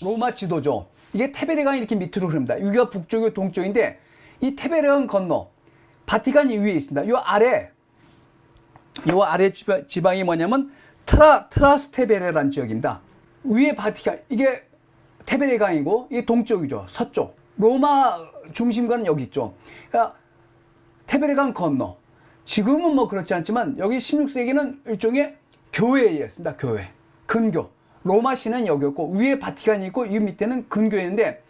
로마 지도죠. 이게 티베리강이 이렇게 밑으로 흐릅니다. 여기가 북쪽이고 동쪽인데 이 티베리강 건너 바티칸이 위에 있습니다. 요 아래 지방이 뭐냐면 트라스테베레라는 지역입니다. 위에 바티칸, 이게 티베리강이고 이게 동쪽이죠. 서쪽. 로마 중심가는 여기 있죠. 그러니까 티베리강 건너. 지금은 뭐 그렇지 않지만 여기 16세기는 일종의 교회였습니다. 교회. 근교. 로마 시는 여기였고 위에 바티칸이 있고 이 밑에는 근교였는데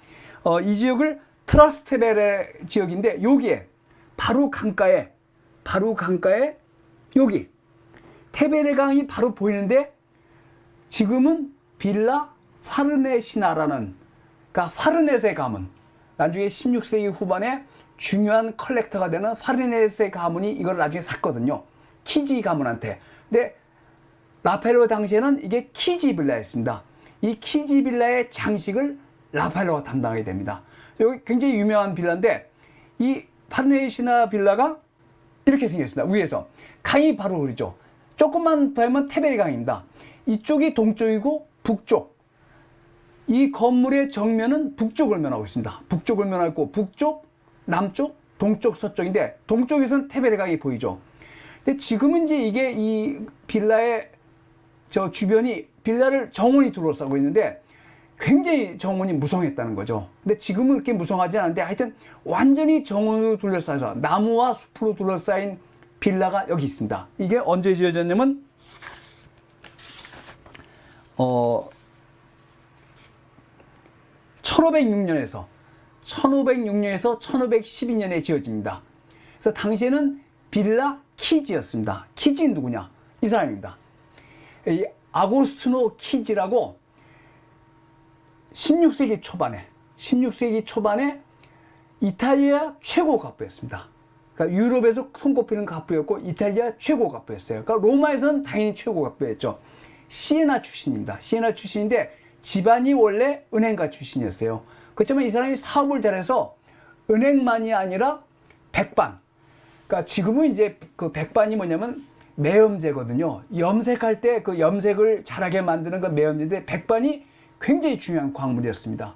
이 지역을 트라스테베레 지역인데 여기에 바로 강가에 여기 티베리강이 바로 보이는데 지금은 빌라 파르네시나라는, 그러니까 파르네스의 가문, 나중에 16세기 후반에 중요한 컬렉터가 되는 파르네스의 가문이 이걸 나중에 샀거든요. 키지 가문한테. 근데 라파엘로 당시에는 이게 키지 빌라였습니다. 이 키지 빌라의 장식을 라파엘로가 담당하게 됩니다. 여기 굉장히 유명한 빌라인데 이 파르네시나 빌라가 이렇게 생겼습니다. 위에서 강이 바로 흐르죠. 조금만 더 하면 티베리강입니다. 이쪽이 동쪽이고 북쪽. 이 건물의 정면은 북쪽을 면하고 있습니다. 북쪽을 면하고 있고 북쪽, 남쪽, 동쪽, 서쪽인데 동쪽에서는 티베리강이 보이죠. 근데 지금은 이제 이게 이 빌라의 저 주변이 빌라를 정원이 둘러싸고 있는데 굉장히 정원이 무성했다는 거죠. 근데 지금은 그렇게 무성하지 않은데 하여튼 완전히 정원으로 둘러싸여서 나무와 숲으로 둘러싸인 빌라가 여기 있습니다. 이게 언제 지어졌냐면 1506년에서 1512년에 지어집니다. 그래서 당시에는 빌라 키지였습니다. 키지는 누구냐? 이 사람입니다. 이 아고스티노 키지라고 16세기 초반에 이탈리아 최고 가부였습니다. 그러니까 유럽에서 손꼽히는 가부였고 이탈리아 최고 가부였어요. 그러니까 로마에서는 당연히 최고 가부였죠. 시에나 출신입니다. 시에나 출신인데 집안이 원래 은행가 출신이었어요. 그렇지만 이 사람이 사업을 잘해서 은행만이 아니라 백반. 그러니까 지금은 이제 그 백반이 뭐냐면 매염제거든요. 염색할 때 그 염색을 잘하게 만드는 그 매염제인데 백반이 굉장히 중요한 광물이었습니다.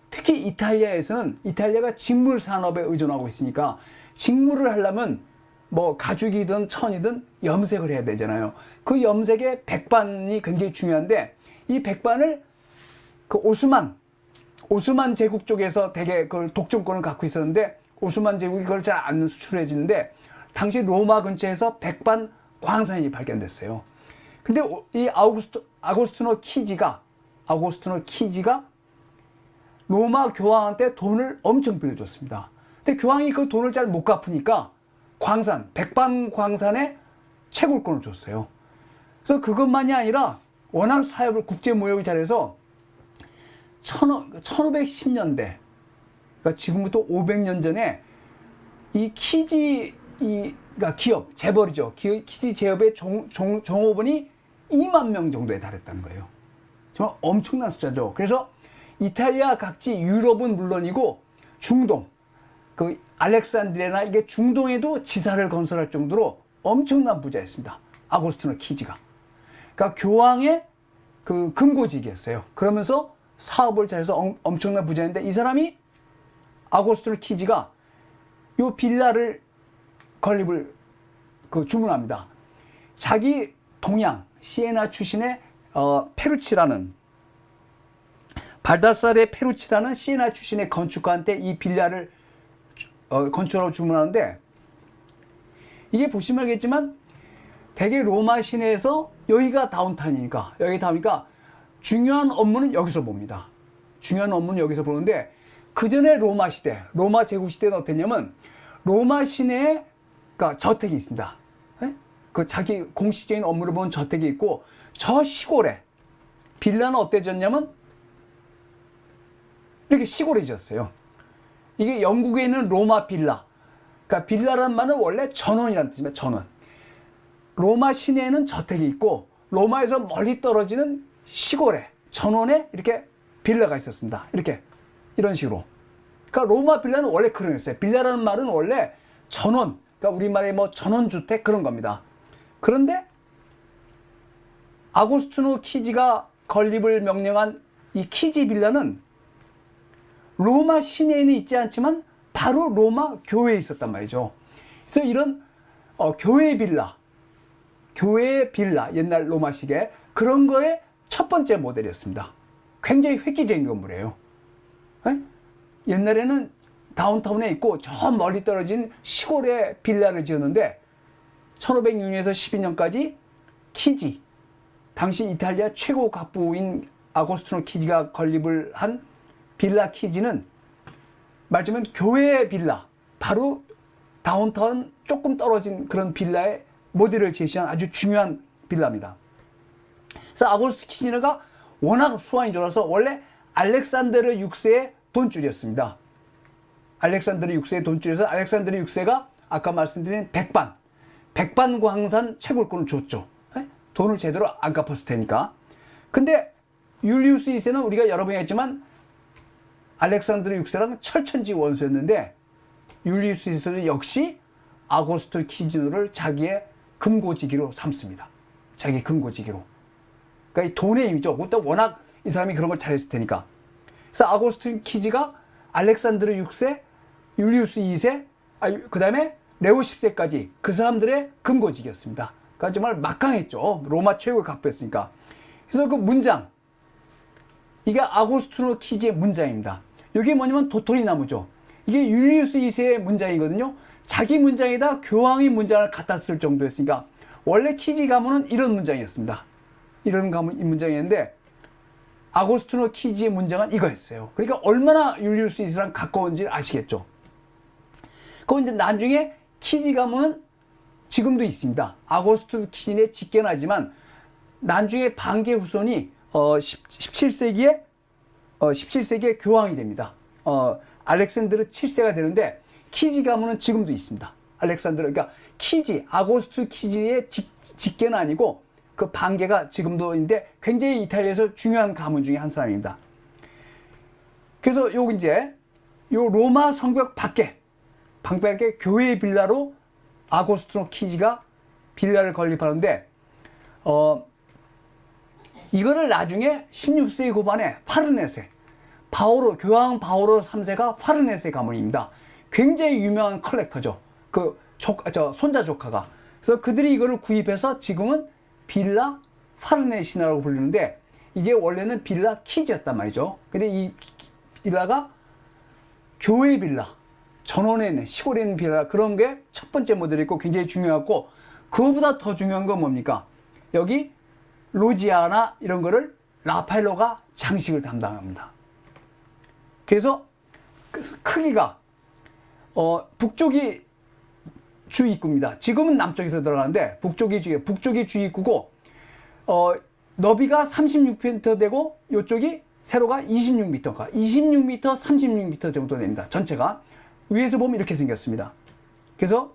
특히 이탈리아에서는 이탈리아가 직물 산업에 의존하고 있으니까 직물을 하려면 뭐 가죽이든 천이든 염색을 해야 되잖아요. 그 염색에 백반이 굉장히 중요한데 이 백반을 그 오스만 제국 쪽에서 되게 그 독점권을 갖고 있었는데 오스만 제국이 그걸 잘 안 수출해 주는데 당시 로마 근처에서 백반 광산이 발견됐어요. 근데 이 아고스티노 키지가 로마 교황한테 돈을 엄청 빌려줬습니다. 근데 교황이 그 돈을 잘 못 갚으니까 백반 광산에 채굴권을 줬어요. 그래서 그것만이 아니라 워낙 사업을 국제 무역을 잘해서 1510년대, 그러니까 지금부터 500년 전에 이 키지 그러니까 기업, 재벌이죠. 키지 제업의 종업원이 2만 명 정도에 달했다는 거예요. 정말 엄청난 숫자죠. 그래서 이탈리아 각지, 유럽은 물론이고 중동, 그 알렉산드리아나 이게 중동에도 지사를 건설할 정도로 엄청난 부자였습니다. 아고스티노 키지가. 그러니까 교황의 그 금고직이었어요. 그러면서 사업을 잘해서 엄청난 부자인데 이 사람이 아고스티노 키지가 요 빌라를 건립을 주문합니다. 자기 동양 시에나 출신의 페루치라는 발다사레 페루치라는 시에나 출신의 건축가한테 이 빌라를 건축하라고 주문하는데 이게 보시면 알겠지만 대개 로마 시내에서 여기가 다운타운이니까 중요한 업무는 여기서 봅니다. 중요한 업무는 여기서 보는데 그 전에 로마 제국 시대는 어땠냐면 로마 시내에 그러니까 저택이 있습니다. 네? 그 자기 공식적인 업무를 보는 저택이 있고 저 시골에 빌라는 어때졌냐면 이렇게 시골에 지었어요. 이게 영국에 있는 로마 빌라. 그러니까 빌라란 말은 원래 전원이라는 뜻입니다. 전원. 로마 시내에는 저택이 있고 로마에서 멀리 떨어지는 시골에 전원에 이렇게 빌라가 있었습니다. 이런 식으로. 그러니까 로마 빌라는 원래 그런 거였어요. 빌라라는 말은 원래 전원, 그러니까 우리말에 뭐 전원주택 그런 겁니다. 그런데 아고스티노 키지가 건립을 명령한 이 키지 빌라는 로마 시내에는 있지 않지만 바로 로마 교회에 있었단 말이죠. 그래서 이런 교회 빌라, 옛날 로마식의 그런 거의 첫 번째 모델이었습니다. 굉장히 획기적인 건물이에요. 네? 옛날에는 다운타운에 있고 저 멀리 떨어진 시골에 빌라를 지었는데 1506년에서 12년까지 키지, 당시 이탈리아 최고 갑부인 아고스티노 키지가 건립을 한 빌라 키지는 말하자면 교회 빌라, 바로 다운타운 조금 떨어진 그런 빌라의 모델을 제시한 아주 중요한 빌라입니다. 그래서 아고스티노 키지가 워낙 수완이 좋아서 원래 알렉산드르 6세의 돈줄이었습니다. 알렉산드르 6세의 돈줄에서 알렉산드르 6세가 아까 말씀드린 백반광산 채굴권을 줬죠. 돈을 제대로 안 갚았을 테니까. 근데 율리우스 2세는 우리가 여러 번 했지만 알렉산드르 6세랑 철천지 원수였는데 율리우스 2세는 역시 아고스토 키지노를 자기의 금고지기로 삼습니다. 자기 금고지기로. 그러니까 이 돈의 힘이죠. 그것도 워낙 이 사람이 그런 걸 잘했을 테니까. 그래서 아고스토 키지가 알렉산드르 6세, 율리우스 2세, 그 다음에 레오 10세까지 그 사람들의 금고지기였습니다. 그러니까 정말 막강했죠. 로마 최고의 갑부였으니까. 그래서 그 문장, 이게 아고스티노 키지의 문장입니다. 이게 뭐냐면 도토리 나무죠. 이게 율리우스 2세의 문장이거든요. 자기 문장에다 교황의 문장을 갖다 쓸 정도였으니까 원래 키지 가문은 이런 문장이었습니다. 이런 가문 이 문장이었는데 아고스티노 키지의 문장은 이거였어요. 그러니까 얼마나 율리우스 2세랑 가까운지 아시겠죠. 그건 이제 나중에 키지 가문은 지금도 있습니다. 아고스티노 키지의 직계나지만 나중에 반개 후손이 17세기에 교황이 됩니다. 알렉산드르 7세가 되는데 키지 가문은 지금도 있습니다. 알렉산드르, 그러니까 키지, 아고스투 키지의 직계는 아니고 그 반개가 지금도 있는데 굉장히 이탈리아에서 중요한 가문 중에 한 사람입니다. 그래서 요 로마 성벽 밖에 교회 빌라로 아고스티노 키지가 빌라를 건립하는데 이거를 나중에 16세기 후반에 파르네세, 교황 바오로 3세가 파르네세 가문입니다. 굉장히 유명한 컬렉터죠. 손자 조카가. 그래서 그들이 이거를 구입해서 지금은 빌라 파르네시나라고 부르는데 이게 원래는 빌라 키지였단 말이죠. 근데 이 빌라가 교회 빌라, 전원에 있는, 시골에 있는 빌라, 그런 게 첫 번째 모델이 있고 굉장히 중요하고, 그거보다 더 중요한 건 뭡니까? 여기 로지아나 이런 거를 라파엘로가 장식을 담당합니다. 그래서 크기가 북쪽이 주 입구입니다. 지금은 남쪽에서 들어가는데 북쪽이 주 입구고 너비가 36m 되고 이쪽이 세로가 26m, 36m 정도 됩니다. 전체가 위에서 보면 이렇게 생겼습니다. 그래서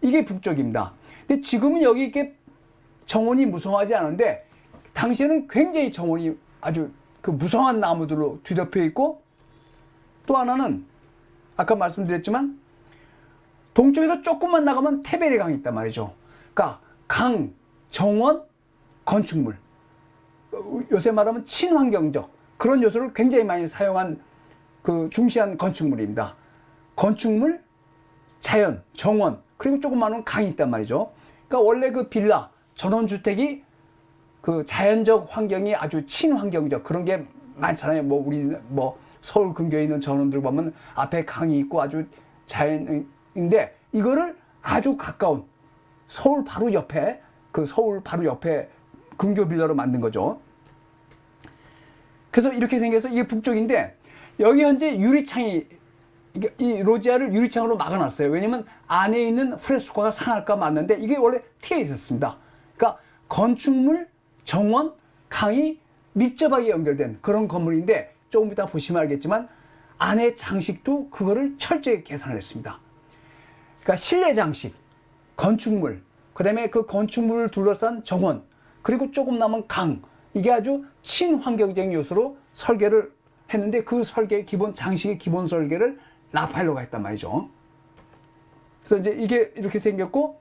이게 북쪽입니다. 근데 지금은 여기 이렇게 정원이 무성하지 않은데 당시에는 굉장히 정원이 아주 그 무성한 나무들로 뒤덮여 있고, 또 하나는 아까 말씀드렸지만 동쪽에서 조금만 나가면 테베레 강이 있단 말이죠. 그러니까 강, 정원, 건축물, 요새 말하면 친환경적 그런 요소를 굉장히 많이 사용한 그 중시한 건축물입니다. 건축물, 자연, 정원, 그리고 조그마한 강이 있단 말이죠. 그러니까 원래 그 빌라, 전원주택이 그 자연적 환경이 아주 친환경적 그런 게 많잖아요. 우리 서울 근교에 있는 전원들 보면 앞에 강이 있고 아주 자연인데, 이거를 아주 가까운 서울 바로 옆에 근교 빌라로 만든 거죠. 그래서 이렇게 생겨서 이게 북쪽인데, 여기 현재 유리창이, 이 로지아를 유리창으로 막아놨어요. 왜냐면 안에 있는 프레스코가 상할까 맞는데 이게 원래 튀어 있었습니다. 그러니까 건축물, 정원, 강이 밀접하게 연결된 그런 건물인데, 조금 이따 보시면 알겠지만 안에 장식도 그거를 철저히 계산을 했습니다. 그러니까 실내 장식, 건축물, 그 다음에 그 건축물을 둘러싼 정원, 그리고 조금 남은 강, 이게 아주 친환경적인 요소로 설계를 했는데, 그 장식의 기본 설계를 라파엘로가 했단 말이죠. 그래서 이제 이게 이렇게 생겼고,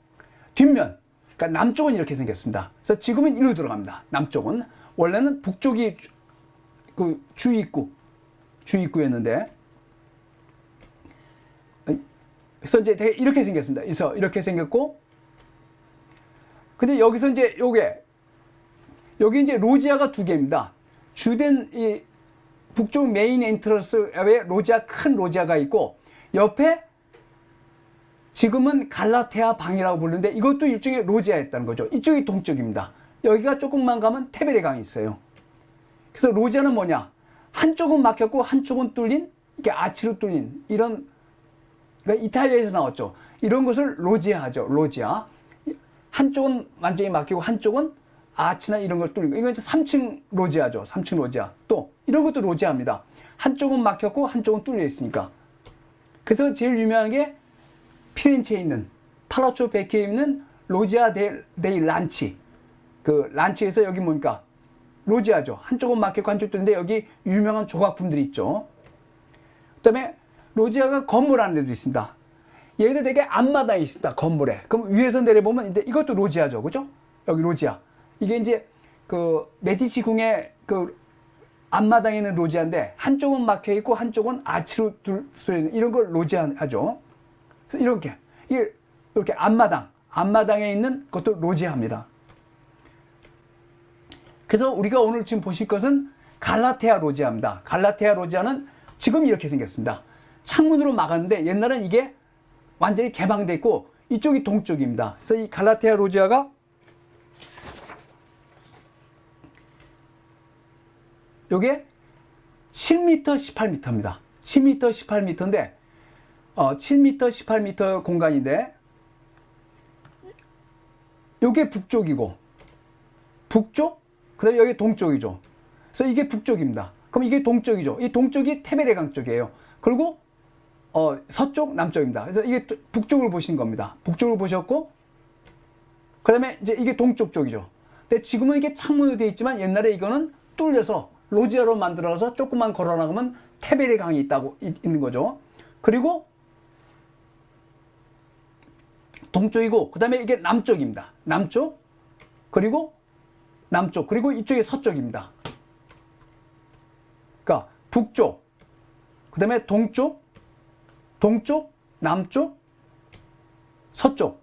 뒷면, 그러니까 남쪽은 이렇게 생겼습니다. 그래서 지금은 이리로 들어갑니다. 남쪽은 원래는 북쪽이 그 주입구였는데, 그래서 이제 되게 이렇게 생겼습니다. 그래서 이렇게 생겼고, 근데 여기서 이제 여기 이제 로지아가 두 개입니다. 주된 이 북쪽 메인 엔트런스에 큰 로지아가 있고, 옆에 지금은 갈라테아 방이라고 부르는데 이것도 일종의 로지아였다는 거죠. 이쪽이 동쪽입니다. 여기가 조금만 가면 테베레 강이 있어요. 그래서 로지아는 뭐냐? 한쪽은 막혔고 한쪽은 뚫린, 이게 아치로 뚫린 이런, 그러니까 이탈리아에서 나왔죠. 이런 것을 로지아하죠. 로지아. 한쪽은 완전히 막히고 한쪽은 아치나 이런 걸 뚫리고, 이건 이제 3층 로지아죠. 3층 로지아. 또 이런 것도 로지아입니다. 한쪽은 막혔고 한쪽은 뚫려 있으니까. 그래서 제일 유명한 게 피렌체에 있는 팔라초 베키에 있는 로지아 데이 란치. 그 란치에서 여기 뭡니까? 로지아죠. 한쪽은 막혔고 한쪽 뚫린데 여기 유명한 조각품들이 있죠. 그다음에 로지아가 건물 안에도 있습니다. 얘들 되게 앞마당에 있습니다. 건물에. 그럼 위에서 내려보면 근데 이것도 로지아죠. 그죠? 여기 로지아. 이게 이제 그 메디치 궁의 그 앞마당에 있는 로지아인데 한쪽은 막혀 있고 한쪽은 아치로 이런 걸 로지아하죠. 그래서 이렇게 앞마당에 있는 것도 로지아입니다. 그래서 우리가 오늘 지금 보실 것은 갈라테아 로지아입니다. 갈라테아 로지아는 지금 이렇게 생겼습니다. 창문으로 막았는데 옛날엔 이게 완전히 개방되어 있고 이쪽이 동쪽입니다. 그래서 이 갈라테아 로지아가 요게 7m 18m입니다. 7m 18m인데 7m 18m 공간인데 요게 북쪽이고 북쪽 그다음에 여기 동쪽이죠. 그래서 이게 북쪽입니다. 그럼 이게 동쪽이죠. 이 동쪽이 테베레강 쪽이에요. 그리고 서쪽 남쪽입니다. 그래서 이게 북쪽을 보신 겁니다. 북쪽을 보셨고 그다음에 이제 이게 동쪽 쪽이죠. 근데 지금은 이게 창문으로 되어 있지만 옛날에 이거는 뚫려서 로지아로 만들어서 조금만 걸어 나가면 테베레 강이 있는 거죠. 그리고 동쪽이고 그다음에 이게 남쪽입니다. 남쪽 그리고 이쪽이 서쪽입니다. 그러니까 북쪽 그다음에 동쪽 남쪽 서쪽.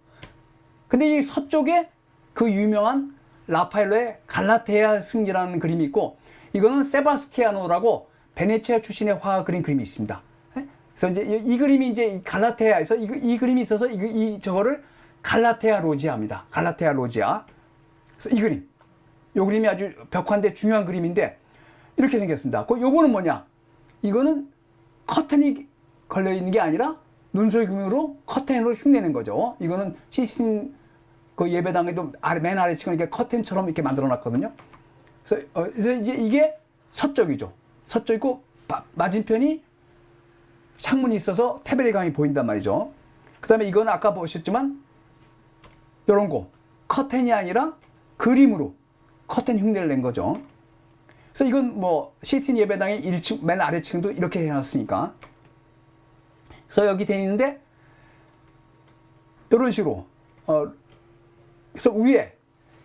근데 이 서쪽에 그 유명한 라파엘로의 갈라테아 승리라는 그림이 있고 이거는 세바스티아노라고 베네치아 출신의 화가 그린 그림이 있습니다. 그래서 이제 이 그림이 이제 갈라테아에서 이 그림이 있어서 저거를 갈라테아 로지아입니다. 갈라테아 로지아. 그래서 요 그림이 아주 벽화인데 중요한 그림인데 이렇게 생겼습니다. 요거는 뭐냐? 이거는 커튼이 걸려 있는 게 아니라 눈속임으로 커튼으로 흉내는 거죠. 이거는 시스틴 그 예배당에도 맨 아래층은 이렇게 커튼처럼 이렇게 만들어 놨거든요. 그래서 이제 이게 서쪽이죠. 서쪽이고 맞은편이 창문이 있어서 테베레 강이 보인단 말이죠. 그 다음에 이건 아까 보셨지만 요런 거 커튼이 아니라 그림으로 커튼 흉내를 낸 거죠. 그래서 이건 뭐 시스틴 예배당의 1층 맨 아래층도 이렇게 해놨으니까. 그래서 여기 돼 있는데 이런 식으로 그래서 위에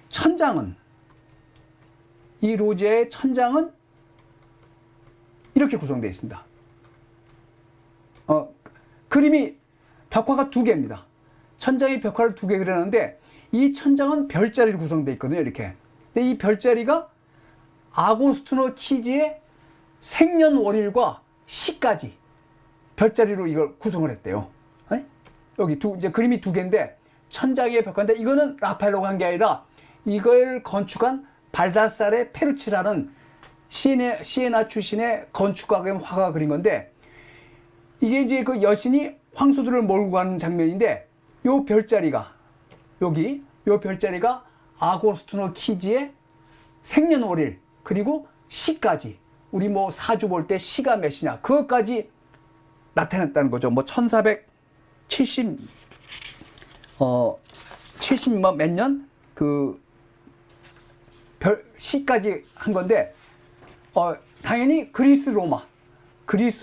천장은 이 로지아의 천장은 이렇게 구성되어 있습니다. 그림이 벽화가 2개입니다. 천장에 벽화를 2개 그려놨는데 이 천장은 별자리로 구성되어 있거든요. 이렇게. 근데 이 별자리가 아고스티노 키지의 생년월일과 시까지 별자리로 이걸 구성을 했대요. 여기 이제 그림이 2개인데 천장의 벽화인데 이거는 라파엘로가 한 게 아니라 이걸 건축한 발다사레 페루치라는 시에나 출신의 건축가 겸 화가가 그린 건데 이게 이제 그 여신이 황소들을 몰고 가는 장면인데 요 별자리가 요 별자리가 아고스티노 키지의 생년월일 그리고 시까지 우리 뭐 사주 볼 때 시가 몇이냐 그것까지 나타냈다는 거죠. 뭐 1470 몇 년 그 시까지 한 건데 당연히 그리스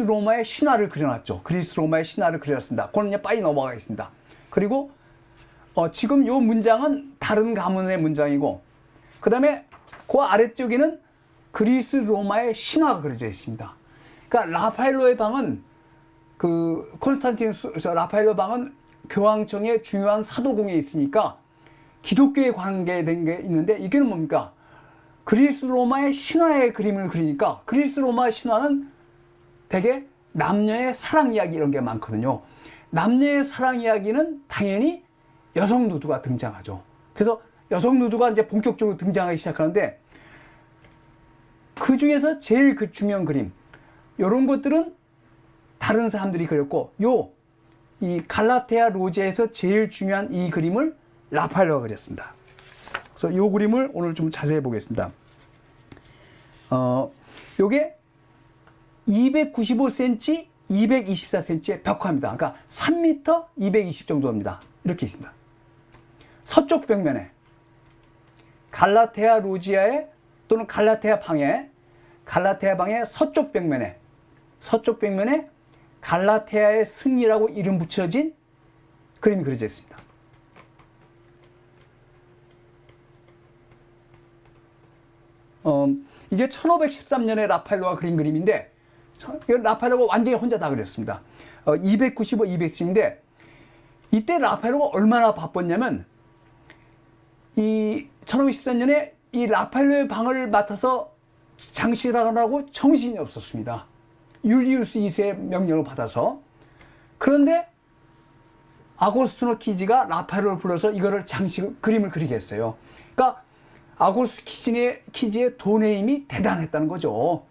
로마의 신화를 그려놨죠. 그리스 로마의 신화를 그렸습니다. 그거는 이제 빨리 넘어가겠습니다. 그리고 지금 요 문장은 다른 가문의 문장이고 그 다음에 그 아래쪽에는 그리스 로마의 신화가 그려져 있습니다. 그러니까 라파엘로의 방은 라파엘로 방은 교황청의 중요한 사도궁에 있으니까 기독교에 관계된 게 있는데, 이게는 뭡니까? 그리스 로마의 신화의 그림을 그리니까 그리스 로마 신화는 되게 남녀의 사랑 이야기 이런 게 많거든요. 남녀의 사랑 이야기는 당연히 여성 누드가 등장하죠. 그래서 여성 누드가 이제 본격적으로 등장하기 시작하는데, 그 중에서 제일 중요한 그림, 이런 것들은 다른 사람들이 그렸고, 이 갈라테아 로제에서 제일 중요한 이 그림을 라파엘로가 그렸습니다. 그래서 이 그림을 오늘 좀 자세히 보겠습니다. 요게 295cm, 224cm의 벽화입니다. 그러니까 3m 220 정도 입니다. 이렇게 있습니다. 서쪽 벽면에 갈라테아 로지아의 또는 갈라테아 방의 서쪽 벽면에 갈라테아의 승리라고 이름 붙여진 그림이 그려져 있습니다. 이게 1513년에 라파엘로가 그린 그림인데, 라파엘로가 완전히 혼자 다 그렸습니다. 295, 210인데, 이때 라파엘로가 얼마나 바빴냐면, 이 1513년에 이 라파엘로의 방을 맡아서 장식하라고 정신이 없었습니다. 율리우스 2세의 명령을 받아서. 그런데 아고스티노 키지가 라파엘로를 불러서 이거를 그림을 그리게 했어요. 그러니까 아고스티노 키지의 돈의 힘이 대단했다는 거죠.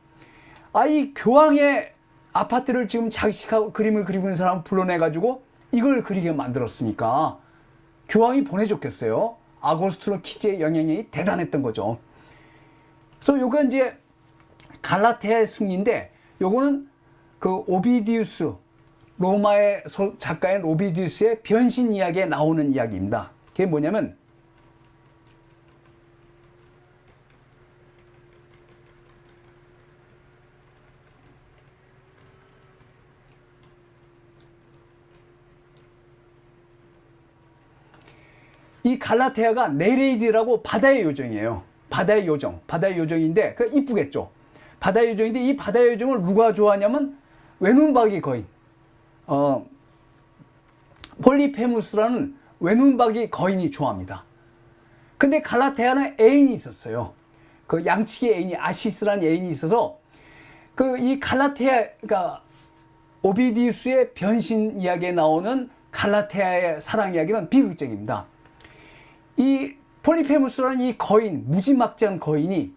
이 교황의 아파트를 지금 장식하고 그림을 그리고 있는 사람을 불러내가지고 이걸 그리게 만들었으니까 교황이 보내줬겠어요. 아고스티노 키지의 영향력이 대단했던 거죠. 그래서 요거 이제 갈라테아의 승리인데, 요거는 그 오비디우스, 로마의 작가인 오비디우스의 변신 이야기에 나오는 이야기입니다. 그게 뭐냐면, 이 갈라테아가 네레이드라고 바다의 요정이에요. 바다의 요정인데, 그 이쁘겠죠. 바다의 요정인데, 이 바다의 요정을 누가 좋아하냐면 외눈박이 거인, 폴리페무스라는 외눈박이 거인이 좋아합니다. 근데 갈라테아는 애인이 있었어요. 그 양치기 애인이 아시스라는 애인이 있어서, 이 갈라테아, 그러니까 오비디우스의 변신 이야기에 나오는 갈라테아의 사랑 이야기는 비극적입니다. 이 폴리페무스라는 이 거인, 무지막지한 거인이,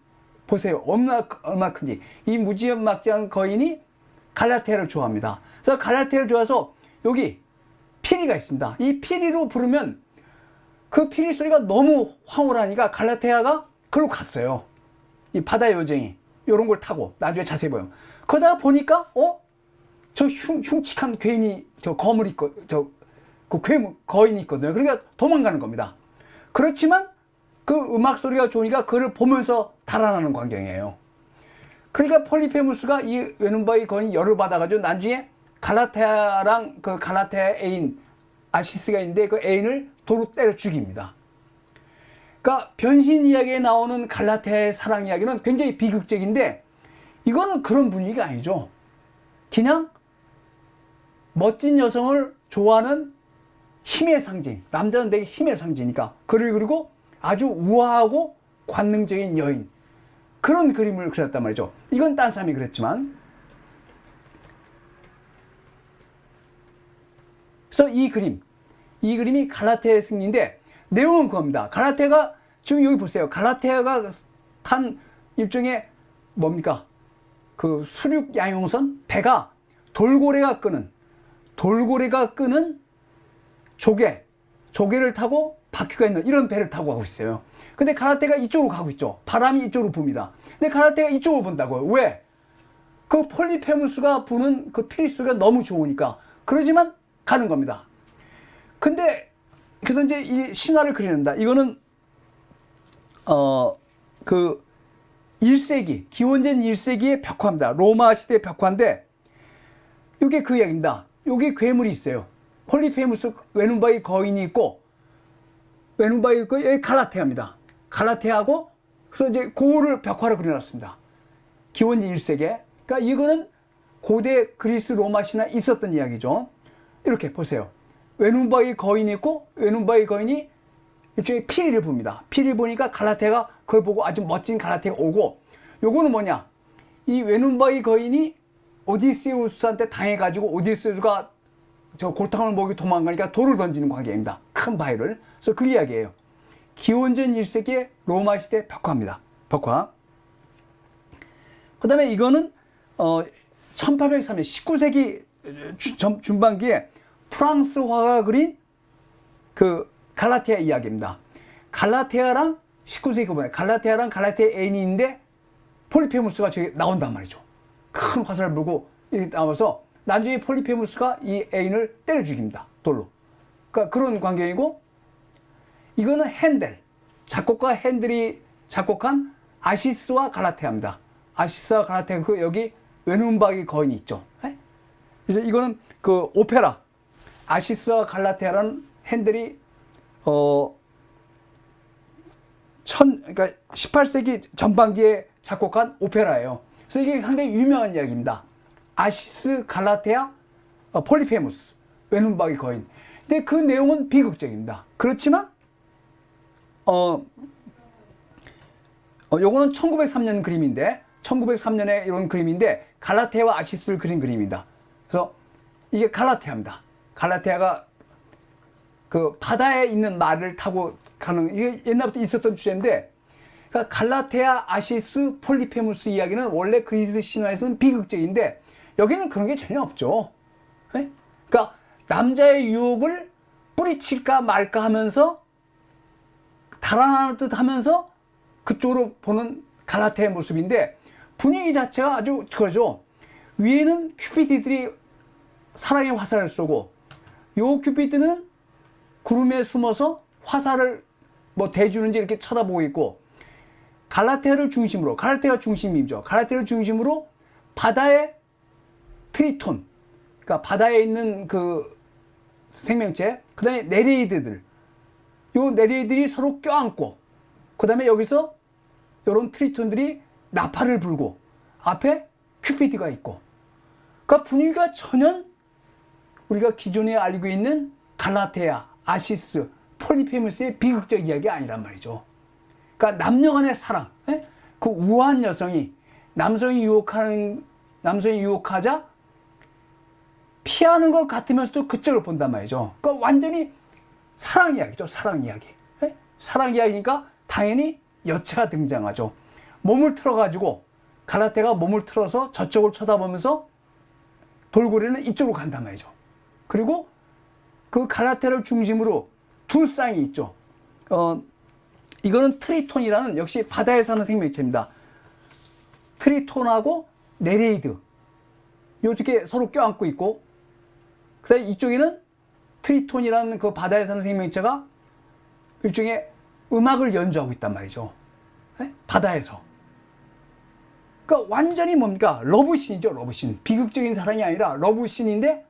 보세요. 얼마나 큰지. 이 무지막지한 거인이 갈라테아를 좋아합니다. 그래서 갈라테아를 좋아해서 여기 피리가 있습니다. 이 피리로 부르면 그 피리 소리가 너무 황홀하니까 갈라테아가 그걸로 갔어요. 이 바다의 요정이 이런 걸 타고 나중에 자세히 보여. 그러다가 보니까 저 흉측한 괴인이, 저 거물이 있고, 그 괴물 거인이 있거든요. 그러니까 도망가는 겁니다. 그렇지만 그 음악 소리가 좋으니까 그를 보면서 달아나는 광경이에요. 그러니까 폴리페무스가 이 외눈박이 거인이 열을 받아가지고 나중에 갈라테아랑 그 갈라테아의 애인 아시스가 있는데 그 애인을 도로 때려 죽입니다. 그러니까 변신 이야기에 나오는 갈라테아의 사랑 이야기는 굉장히 비극적인데, 이거는 그런 분위기가 아니죠. 그냥 멋진 여성을 좋아하는 힘의 상징, 남자는 되게 힘의 상징이니까 그리고 아주 우아하고 관능적인 여인, 그런 그림을 그렸단 말이죠. 이건 딴 사람이 그렸지만. 그래서 이 그림이 갈라테아의 승리인데, 내용은 그겁니다. 갈라테아가 지금 여기 보세요. 갈라테아가 탄 일종의 뭡니까? 그 수륙 양용선 배가 돌고래가 끄는 조개를 타고 바퀴가 있는 이런 배를 타고 가고 있어요. 근데 갈라테아가 이쪽으로 가고 있죠. 바람이 이쪽으로 붑니다. 근데 갈라테아가 이쪽으로 본다고요. 왜? 그 폴리페무스가 부는 그 피리 소리가 너무 좋으니까. 그러지만 가는 겁니다. 근데 그래서 이제 이 신화를 그리는다. 이거는 그 1세기, 기원전 1세기의 벽화입니다. 로마 시대 벽화인데, 이게 그 이야기입니다. 여기 괴물이 있어요. 폴리페무스 외눈박이 거인이 있고, 여기 갈라테아입니다. 갈라테아고, 그래서 이제 그거를 벽화로 그려놨습니다. 기원전 1세기. 그러니까 이거는 고대 그리스 로마 신화에 있었던 이야기죠. 이렇게 보세요. 외눈박이 거인이 있고 외눈박이 거인이 일종의 피리를 봅니다. 피리를 보니까 갈라테아가 그걸 보고 아주 멋진 갈라테아가 오고, 요거는 뭐냐? 이 외눈박이 거인이 오디세우스한테 당해가지고 오디세우스가 저 골탕을 먹이 도망가니까 돌을 던지는 관계입니다. 큰 바위를. 그래서 그 이야기예요. 기원전 1세기의 로마 시대 벽화입니다. 벽화. 그 다음에 이거는 1803년 19세기 중반기에 프랑스 화가 그린 그 갈라테아 이야기입니다. 갈라테아랑 19세기 후반에 갈라테아랑 갈라테아 애인인데 폴리페무스가 저기 나온단 말이죠. 큰 화살을 불고 이렇게 나와서 나중에 폴리페무스가 이 애인을 때려 죽입니다. 돌로. 그러니까 그런 관계이고, 이거는 핸델, 작곡가 핸델이 작곡한 아시스와 갈라테아입니다. 아시스와 갈라테아, 그 여기 외눈박이 거인이 있죠. 이제 이거는 그 오페라, 아시스와 갈라테아라는 핸델이 그러니까 18세기 전반기에 작곡한 오페라예요. 그래서 이게 상당히 유명한 이야기입니다. 아시스, 갈라테아, 폴리페무스, 외눈박이 거인. 근데 그 내용은 비극적입니다. 그렇지만 요거는 1903년 그림인데, 1903년에 이런 그림인데 갈라테아와 아시스를 그린 그림입니다. 그래서 이게 갈라테아입니다. 갈라테아가 그 바다에 있는 말을 타고 가는, 이게 옛날부터 있었던 주제인데, 그러니까 갈라테아, 아시스, 폴리페무스 이야기는 원래 그리스 신화에서는 비극적인데 여기는 그런 게 전혀 없죠. 네? 그러니까 남자의 유혹을 뿌리칠까 말까 하면서 달아나는 듯 하면서 그쪽으로 보는 갈라테아의 모습인데, 분위기 자체가 아주 그거죠. 위에는 큐피드들이 사랑의 화살을 쏘고, 요 큐피드는 구름에 숨어서 화살을 뭐 대주는지 이렇게 쳐다보고 있고, 갈라테아를 중심으로, 갈라테아가 중심이죠. 갈라테아를 중심으로 바다의 트리톤, 그러니까 바다에 있는 그 생명체, 그 다음에 네레이드들, 요 네레이드들이 서로 껴안고, 그 다음에 여기서 요런 트리톤들이 나팔을 불고, 앞에 큐피드가 있고, 그러니까 분위기가 전혀 우리가 기존에 알고 있는 갈라테아, 아시스, 폴리페무스의 비극적 이야기가 아니란 말이죠. 그러니까 남녀 간의 사랑, 그 우아한 여성이 남성이 유혹하자 피하는 것 같으면서도 그쪽을 본단 말이죠. 그러니까 완전히 사랑 이야기죠. 사랑 이야기. 사랑 이야기니까 당연히 여체가 등장하죠. 몸을 틀어가지고, 갈라테아가 몸을 틀어서 저쪽을 쳐다보면서 돌고래는 이쪽으로 간단 말이죠. 그리고 그 갈라테아를 중심으로 두 쌍이 있죠. 이거는 트리톤이라는 역시 바다에 사는 생명체입니다. 트리톤하고 네레이드, 요쪽에 서로 껴안고 있고, 그 다음에 이쪽에는 트리톤이라는 그 바다에 사는 생명체가 일종의 음악을 연주하고 있단 말이죠. 바다에서. 그러니까 완전히 뭡니까? 러브씬이죠, 러브씬. 비극적인 사랑이 아니라 러브씬인데,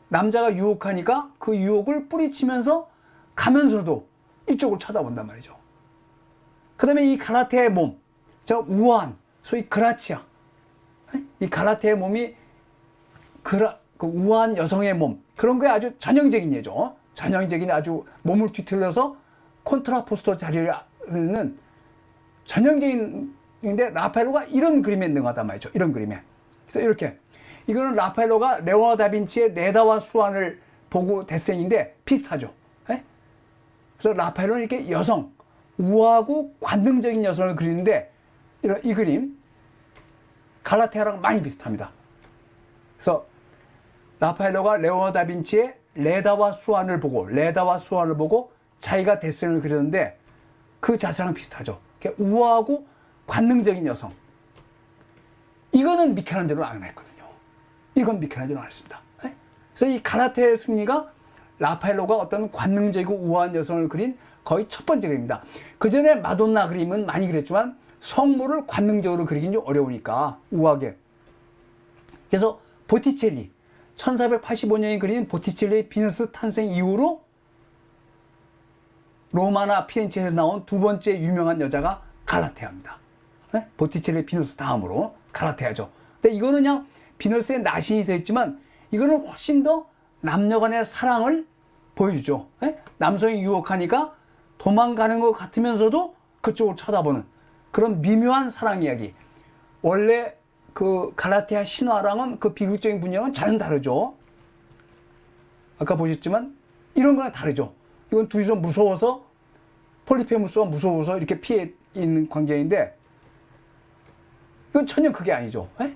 남자가 유혹하니까 그 유혹을 뿌리치면서 가면서도 이쪽을 쳐다본단 말이죠. 그 다음에 이 갈라테아의 몸, 저 우아한, 소위 그라치아. 이 갈라테아의 몸이 그 우아한 여성의 몸, 그런 거에 아주 전형적인 예죠. 전형적인 아주 몸을 뒤틀려서 콘트라포스토 자리는 전형적인인데, 라파엘로가 이런 그림에 능하단 말이죠. 이런 그림에. 그래서 이렇게. 이거는 라파엘로가 레오나르도 다빈치의 레다와 수완을 보고 데생인데 비슷하죠. 그래서 라파엘로는 이렇게 여성, 우아하고 관능적인 여성을 그리는데, 이 그림, 갈라테아랑 많이 비슷합니다. 그래서 라파엘로가 레오나르도 다빈치의 레다와 수완을 보고 자기가 데생을 그렸는데, 그 자세랑 비슷하죠. 이렇게 우아하고 관능적인 여성. 이거는 미켈란젤로는 안 했거든요. 이건 미켈란젤로는 안 했습니다. 그래서 이 갈라테아의 승리가 라파엘로가 어떤 관능적이고 우아한 여성을 그린 거의 첫 번째 그림입니다. 그 전에 마돈나 그림은 많이 그렸지만 성모를 관능적으로 그리긴 좀 어려우니까, 우아하게. 그래서 보티첼리, 1485년에 그린 보티첼리의 비너스 탄생 이후로 로마나 피렌체에서 나온 두 번째 유명한 여자가 갈라테아입니다. 보티첼리의 비너스 다음으로. 갈라테아죠. 근데 이거는 그냥 비너스의 나신이 서 있지만 이거는 훨씬 더 남녀 간의 사랑을 보여주죠. 예? 남성이 유혹하니까 도망가는 것 같으면서도 그쪽을 쳐다보는 그런 미묘한 사랑 이야기. 원래 그 갈라테아 신화랑은 그 비극적인 분야는 전혀 다르죠. 아까 보셨지만 이런 거랑 다르죠. 이건 둘이서 무서워서 폴리페무스가 무서워서 이렇게 피해 있는 관계인데 이건 전혀 그게 아니죠. 에?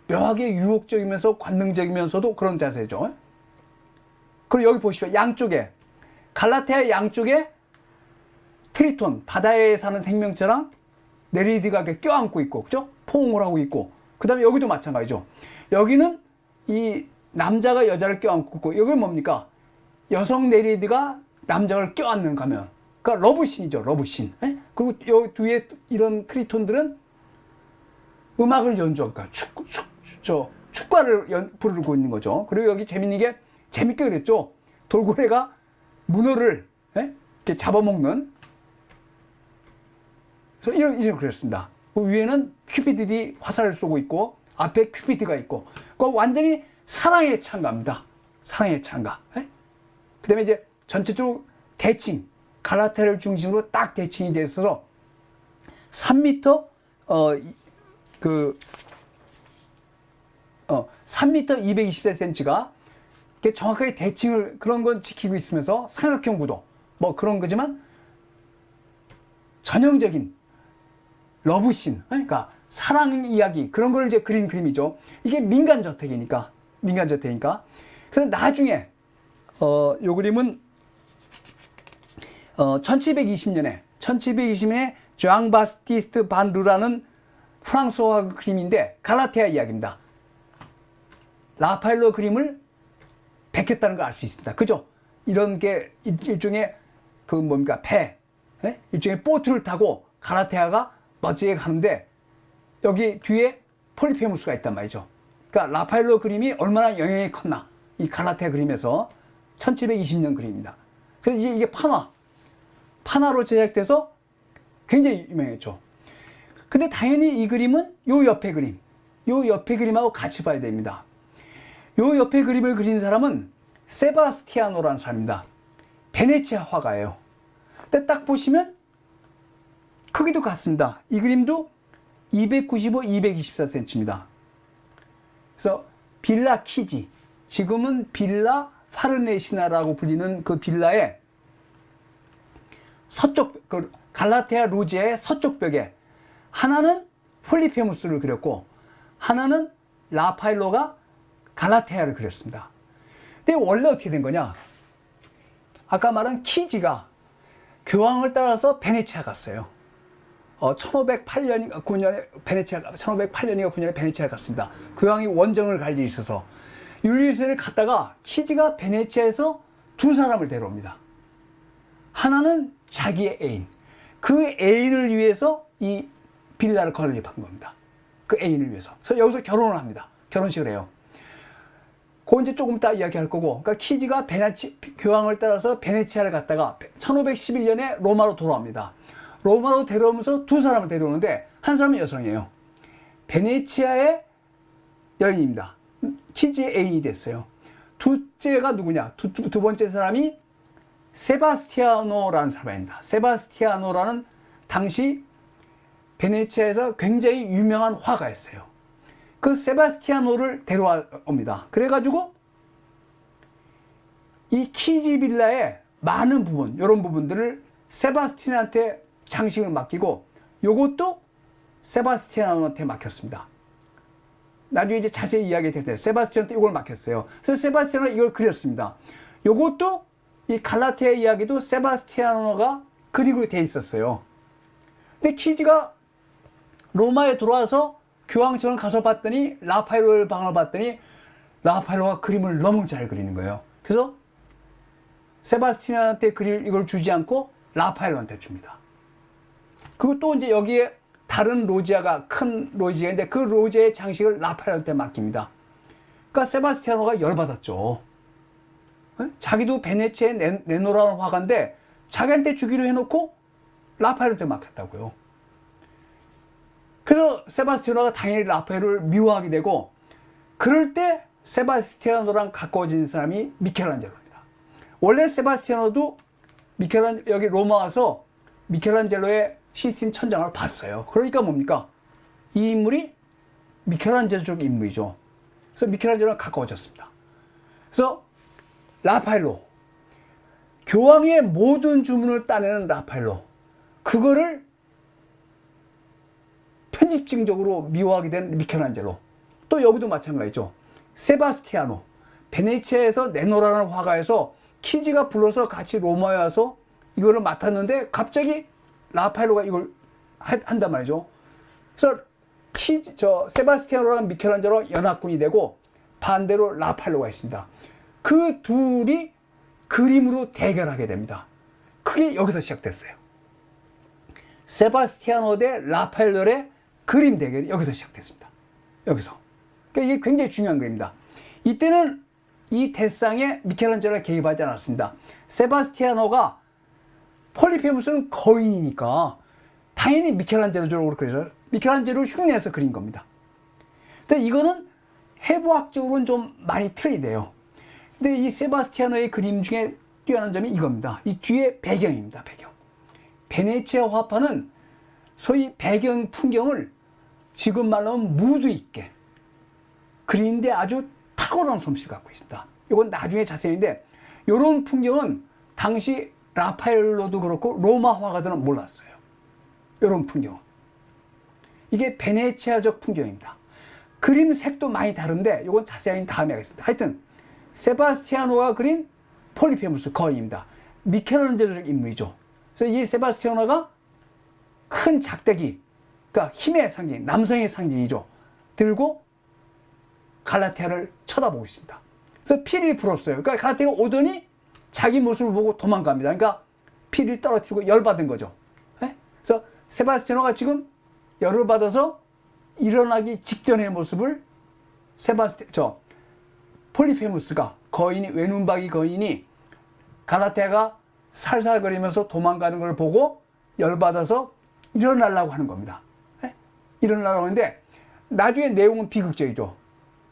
묘하게 유혹적이면서 관능적이면서도 그런 자세죠. 그리고 여기 보시면 양쪽에 갈라테아 양쪽에 트리톤 바다에 사는 생명체랑 네리드가 껴안고 있고 그죠? 포옹을 하고 있고 그 다음에 여기도 마찬가지죠. 여기는 이 남자가 여자를 껴안고 있고 여기는 뭡니까? 여성 네리드가 남자를 껴안는 가면 그러니까 러브신이죠. 러브신. 에? 그리고 여기 뒤에 이런 트리톤들은 음악을 연주할까 축가를 부르고 있는 거죠. 그리고 여기 재밌는 게 재밌게 그랬죠. 돌고래가 문어를 이렇게 잡아먹는 그래서 이런 그랬습니다. 그 위에는 큐피드이 화살을 쏘고 있고 앞에 큐피드가 있고 그 완전히 사랑의 찬가입니다. 사랑의 찬가. 그 다음에 이제 전체적으로 대칭 갈라테아를 중심으로 딱 대칭이 돼 있어서 3m 3m 224cm가 정확하게 대칭을 그런 건 지키고 있으면서 삼각형 구도 뭐 그런 거지만 전형적인 러브씬 그러니까 사랑 이야기 그런 걸 이제 그린 그림이죠. 이게 민간 저택이니까 그래서 나중에 요 그림은 1720년에 장 바티스트 반 르라는 프랑스화 그림인데 갈라테아 이야기입니다. 라파엘로 그림을 베꼈다는 걸 알 수 있습니다. 그죠? 이런 게 일종의 그 뭡니까 배, 일종의 보트를 타고 갈라테아가 멋지게 가는데 여기 뒤에 폴리페무스가 있단 말이죠. 그러니까 라파엘로 그림이 얼마나 영향이 컸나 이 갈라테아 그림에서 1720년 그림입니다. 그래서 이게 판화로 제작돼서 굉장히 유명했죠. 근데 당연히 이 그림은 요 옆에 그림하고 같이 봐야 됩니다. 요 옆에 그림을 그린 사람은 세바스티아노라는 사람입니다. 베네치아 화가예요. 근데 딱 보시면 크기도 같습니다. 이 그림도 295, 224cm입니다. 그래서 빌라 키지, 지금은 빌라 파르네시나라고 불리는 그 빌라의 서쪽, 그 갈라테아 로지의 서쪽 벽에 하나는 폴리페무스를 그렸고 하나는 라파엘로가 갈라테아를 그렸습니다. 근데 원래 어떻게 된 거냐? 아까 말한 키지가 교황을 따라서 베네치아 갔어요. 1508년인가 9년에 1508년인가 9년에 베네치아 갔습니다. 교황이 원정을 갈 일이 있어서 율리스를 갔다가 키지가 베네치아에서 두 사람을 데려옵니다. 하나는 자기의 애인, 그 애인을 위해서 이 빌라를 건립한 겁니다. 그 애인을 위해서. 그래서 여기서 결혼을 합니다. 결혼식을 해요. 그거 이제 조금 이따 이야기할 거고, 그러니까 키지가 교황을 따라서 베네치아를 갔다가 1511년에 로마로 돌아옵니다. 로마로 데려오면서 두 사람을 데려오는데 한 사람은 여성이에요. 베네치아의 여인입니다. 키지의 애인이 됐어요. 둘째가 누구냐? 두 번째 사람이 세바스티아노라는 사람입니다. 세바스티아노라는 당시 베네치아에서 굉장히 유명한 화가였어요. 그 세바스티아노를 데려옵니다. 그래가지고 이 키지 빌라의 많은 부분, 이런 부분들을 세바스티안한테 장식을 맡기고 요것도 세바스티아노한테 맡겼습니다. 나중에 이제 자세히 이야기 될 때 세바스티안한테 이걸 맡겼어요. 그래서 세바스티아노가 이걸 그렸습니다. 요것도 이 갈라테아 이야기도 세바스티아노가 그리고 돼 있었어요. 근데 키지가 로마에 들어와서 교황청을 가서 봤더니 라파엘로의 방을 봤더니 라파엘로가 그림을 너무 잘 그리는 거예요. 그래서 세바스티안한테 그릴 이걸 주지 않고 라파엘로한테 줍니다. 그리고 또 이제 여기에 다른 로지아가 큰 로지아인데 그 로지아의 장식을 라파엘로한테 맡깁니다. 그러니까 세바스티아노가 열받았죠. 자기도 베네치아에 내놓으라는 화가인데 자기한테 주기로 해놓고 라파엘로한테 맡겼다고요. 그래서 세바스티아노가 당연히 라파엘을 미워하게 되고, 그럴 때 세바스티아노랑 가까워진 사람이 미켈란젤로입니다. 원래 세바스티아노도 여기 로마 와서 미켈란젤로의 시스틴 천장을 봤어요. 그러니까 뭡니까? 이 인물이 미켈란젤로적 인물이죠. 그래서 미켈란젤로랑 가까워졌습니다. 그래서 라파엘로, 교황의 모든 주문을 따내는 라파엘로, 그거를 편집증적으로 미워하게 된 미켈란젤로. 또 여기도 마찬가지죠. 세바스티아노, 베네치아에서 내노라는 화가에서 키지가 불러서 같이 로마에 와서 이거를 맡았는데 갑자기 라파엘로가 이걸 한단 말이죠. 그래서 세바스티아노랑 미켈란젤로 연합군이 되고, 반대로 라파엘로가 있습니다. 그 둘이 그림으로 대결하게 됩니다. 그게 여기서 시작됐어요. 세바스티아노 대 라파엘로의 그림 대결이 여기서 시작됐습니다. 여기서. 그러니까 이게 굉장히 중요한 거입니다. 이때는 이 대상에 미켈란젤로가 개입하지 않았습니다. 세바스티아노가 폴리페무스는 거인이니까 당연히 미켈란젤로적으로 그려서 미켈란젤로 흉내내서 그린 겁니다. 근데 이거는 해부학적으로는 좀 많이 틀리대요. 근데 이 세바스티아노의 그림 중에 뛰어난 점이 이겁니다. 이 뒤에 배경입니다. 배경. 베네치아 화파는 소위 배경 풍경을 지금 말로 하면 무드 있게 그리는데 아주 탁월한 솜씨를 갖고 있습니다. 이건 나중에 자세히인데, 이런 풍경은 당시 라파엘로도 그렇고 로마 화가들은 몰랐어요. 이런 풍경은. 이게 베네치아적 풍경입니다. 그림 색도 많이 다른데 이건 자세히 다음에 하겠습니다. 하여튼 세바스티아노가 그린 폴리페무스 거인입니다. 미켈란젤로적 인물이죠. 그래서 이 세바스티아노가 큰 작대기, 그러니까 힘의 상징, 남성의 상징이죠. 들고 갈라테아를 쳐다보고 있습니다. 그래서 피를 불었어요. 그러니까 갈라테아가 오더니 자기 모습을 보고 도망갑니다. 그러니까 피를 떨어뜨리고 열받은 거죠. 네? 그래서 세바스티아노가 지금 열을 받아서 일어나기 직전의 모습을 폴리페무스가 거인이, 외눈박이 거인이 갈라테아가 살살거리면서 도망가는 걸 보고 열받아서 일어나려고 하는 겁니다. 네? 일어나려고 하는데 나중에 내용은 비극적이죠.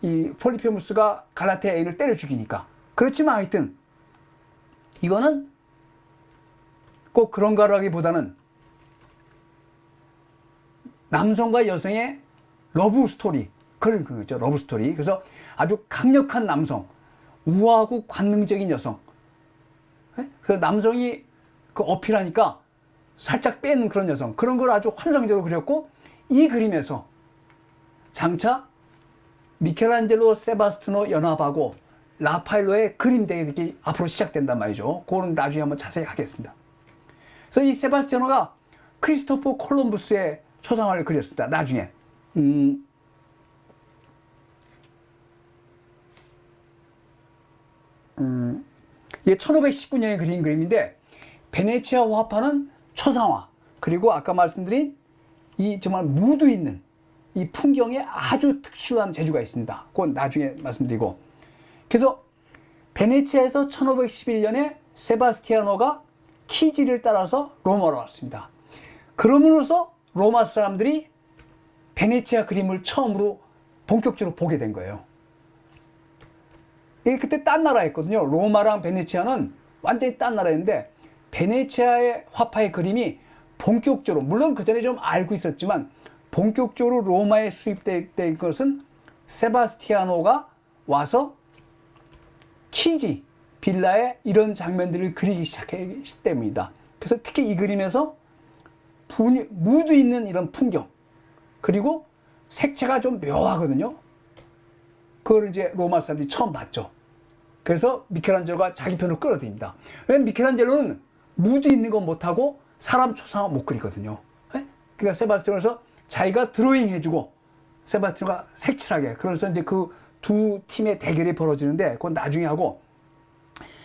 이 폴리페무스가 갈라테아 애인을 때려 죽이니까. 그렇지만 하여튼 이거는 꼭 그런 거라기보다는 남성과 여성의 러브 스토리, 그런 거죠. 러브 스토리. 그래서 아주 강력한 남성, 우아하고 관능적인 여성. 그래서 남성이 그 어필하니까 살짝 빼는 그런 여성, 그런 걸 아주 환상적으로 그렸고, 이 그림에서 장차 미켈란젤로, 세바스티아노 연합하고 라파엘로의 그림 대결이 앞으로 시작된단 말이죠. 그거는 나중에 한번 자세히 하겠습니다. 그래서 이 세바스티아노가 크리스토퍼 콜럼부스의 초상화를 그렸습니다. 나중에. 이게 1519년에 그린 그림인데, 베네치아 화파는 초상화, 그리고 아까 말씀드린 이 정말 무드 있는 이 풍경에 아주 특殊한 재주가 있습니다. 그건 나중에 말씀드리고. 그래서 베네치아에서 1511년에 세바스티아노가 키지를 따라서 로마로 왔습니다. 그러므로서 로마 사람들이 베네치아 그림을 처음으로 본격적으로 보게 된 거예요. 이게 그때 딴 나라였거든요. 로마랑 베네치아는 완전히 딴 나라였는데, 베네치아의 화파의 그림이 본격적으로, 물론 그 전에 좀 알고 있었지만 본격적으로 로마에 수입된 것은 세바스티아노가 와서 키지, 빌라에 이런 장면들을 그리기 시작했기 때문이다. 그래서 특히 이 그림에서 무드 있는 이런 풍경, 그리고 색채가 좀 묘하거든요. 그걸 이제 로마 사람들이 처음 봤죠. 그래서 미켈란젤로가 자기 편으로 끌어들입니다. 왜냐면 미켈란젤로는 무드 있는 건 못하고 사람 초상화 못 그리거든요. 그러니까 세바스티아노에서 자기가 드로잉 해주고 세바스티아노가 색칠하게, 그래서 이제 그 두 팀의 대결이 벌어지는데 그건 나중에 하고.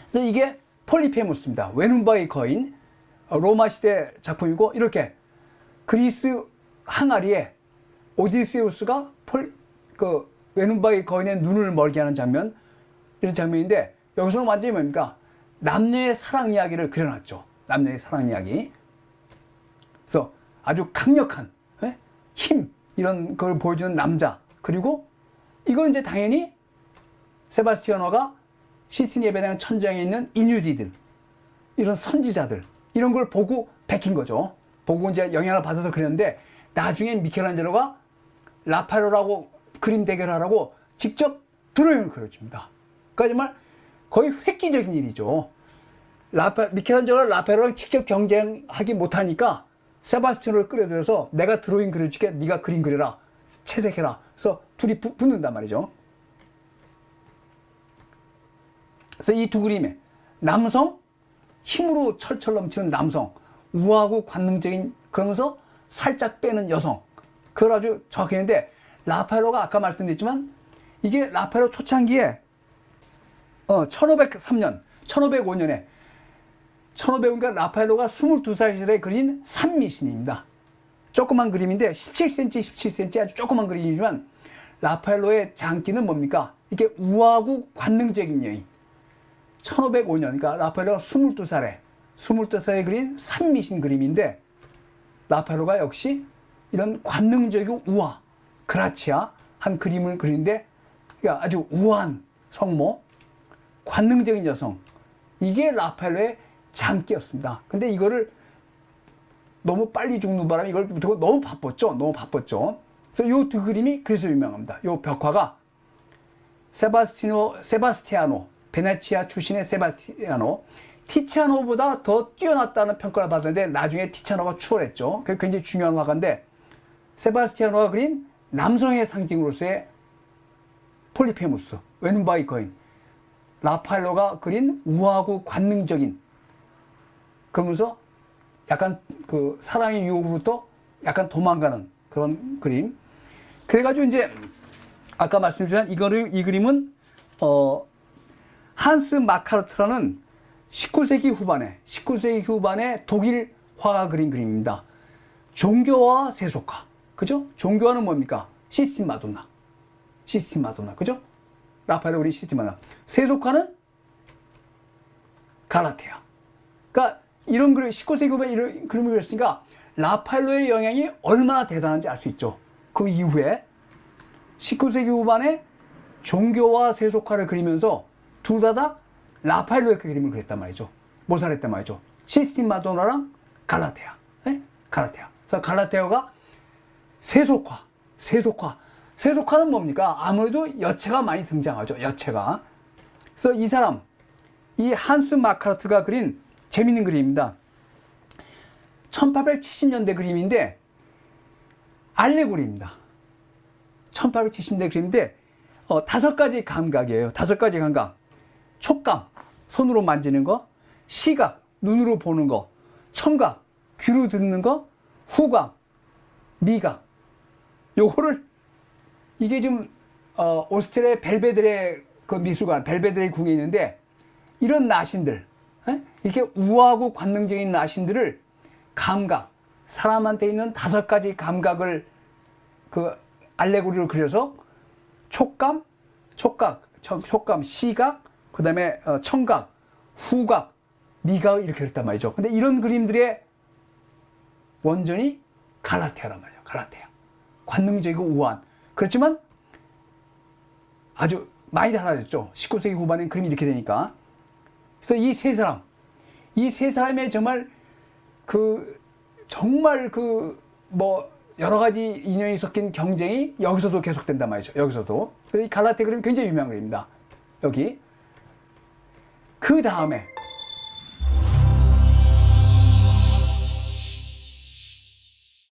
그래서 이게 폴리페무스입니다. 외눈박이 거인, 로마 시대 작품이고, 이렇게 그리스 항아리에 오디세우스가 외눈박이 거인의 눈을 멀게 하는 장면, 이런 장면인데, 여기서는 완전히 뭡니까? 남녀의 사랑 이야기를 그려놨죠. 남녀의 사랑 이야기. 그래서 아주 강력한 힘, 이런 걸 보여주는 남자. 그리고 이건 이제 당연히 세바스티아노가 시스틴 예배당 천장에 있는 인유디들, 이런 선지자들, 이런 걸 보고 베낀 거죠. 보고 이제 영향을 받아서 그렸는데, 나중엔 미켈란젤로가 라파엘로라고 그림 대결하라고 직접 드로잉을 그려줍니다. 그러니까 정말 거의 획기적인 일이죠. 미켈란젤로가 라파엘로랑 직접 경쟁하기 못하니까 세바스티아노를 끌어들여서 내가 드로잉 그려줄게, 네가 그림 그려라, 채색해라. 그래서 둘이 붙는단 말이죠. 그래서 이 두 그림에 남성, 힘으로 철철 넘치는 남성, 우아하고 관능적인, 그러면서 살짝 빼는 여성, 그걸 아주 정확히 했는데, 라파엘로가 아까 말씀드렸지만 이게 라파엘로 초창기에 1503년, 1505년에 1505년에 라파엘로가 22살 시절에 그린 산미신입니다. 조그만 그림인데 17cm, 17cm 아주 조그만 그림이지만, 라파엘로의 장기는 뭡니까? 이게 우아하고 관능적인 여인. 1505년, 그러니까 라파엘로가 22살에 그린 산미신 그림인데, 라파엘로가 역시 이런 관능적이고 우아, 그라치아 한 그림을 그리는데, 그러니까 아주 우아한 성모, 관능적인 여성, 이게 라파엘로의 장기였습니다. 근데 이거를 너무 빨리 죽는 바람에 이걸 두고 너무 바빴죠. 그래서 이 두 그림이 그래서 유명합니다. 이 벽화가 세바스티아노, 베네치아 출신의 세바스티아노, 티치아노보다 더 뛰어났다는 평가를 받았는데, 나중에 티치아노가 추월했죠. 그게 굉장히 중요한 화가인데, 세바스티아노가 그린 남성의 상징으로서의 폴리페무스, 왼바이 거인, 라파엘로가 그린 우아하고 관능적인, 그러면서 약간 그 사랑의 유혹으로부터 약간 도망가는 그런 그림. 그래가지고 이제 아까 말씀드린 이 그림은 한스 마카르트라는 19세기 후반에 독일 화가 그린 그림입니다. 종교와 세속화. 그죠? 종교화는 뭡니까? 시스틴 마돈나. 그죠? 라파엘로 그린 시스틴 마돈나. 세속화는 갈라테아. 그러니까 이런 그림, 19세기 후반에 이런 그림을 그렸으니까 라파엘로의 영향이 얼마나 대단한지 알 수 있죠. 그 이후에 19세기 후반에 종교와 세속화를 그리면서 둘 다 라파엘로의 그 그림을 그렸단 말이죠. 모살했단 말이죠. 시스틴 마도나랑 갈라테아. 갈라테아. 그래서 갈라테아가 세속화는 뭡니까? 아무래도 여체가 많이 등장하죠. 여체가. 그래서 이 사람, 이 한스 마카르트가 그린 재밌는 그림입니다. 1870년대 그림인데 알레고리입니다. 1870년대 그림인데 5가지 감각이에요. 5가지 감각. 촉감, 손으로 만지는 거, 시각, 눈으로 보는 거, 청각, 귀로 듣는 거, 후각, 미각. 요거를 이게 지금 오스트리아 벨베데레 그 미술관, 벨베데레 궁에 있는데, 이런 나신들, 이렇게 우아하고 관능적인 나신들을 감각, 사람한테 있는 5가지 감각을 그 알레고리로 그려서 촉감, 시각, 그 다음에 청각, 후각, 미각 이렇게 그렸단 말이죠. 근데 이런 그림들의 원전이 갈라테아란 말이에요. 갈라테아. 관능적이고 우아한. 그렇지만 아주 많이 달라졌죠. 19세기 후반엔 그림이 이렇게 되니까. 그래서 이 세 사람의 정말 여러 가지 인연이 섞인 경쟁이 여기서도 계속된단 말이죠. 여기서도. 그래서 이 갈라테아 그림이 굉장히 유명한 그림입니다. 여기. 그 다음에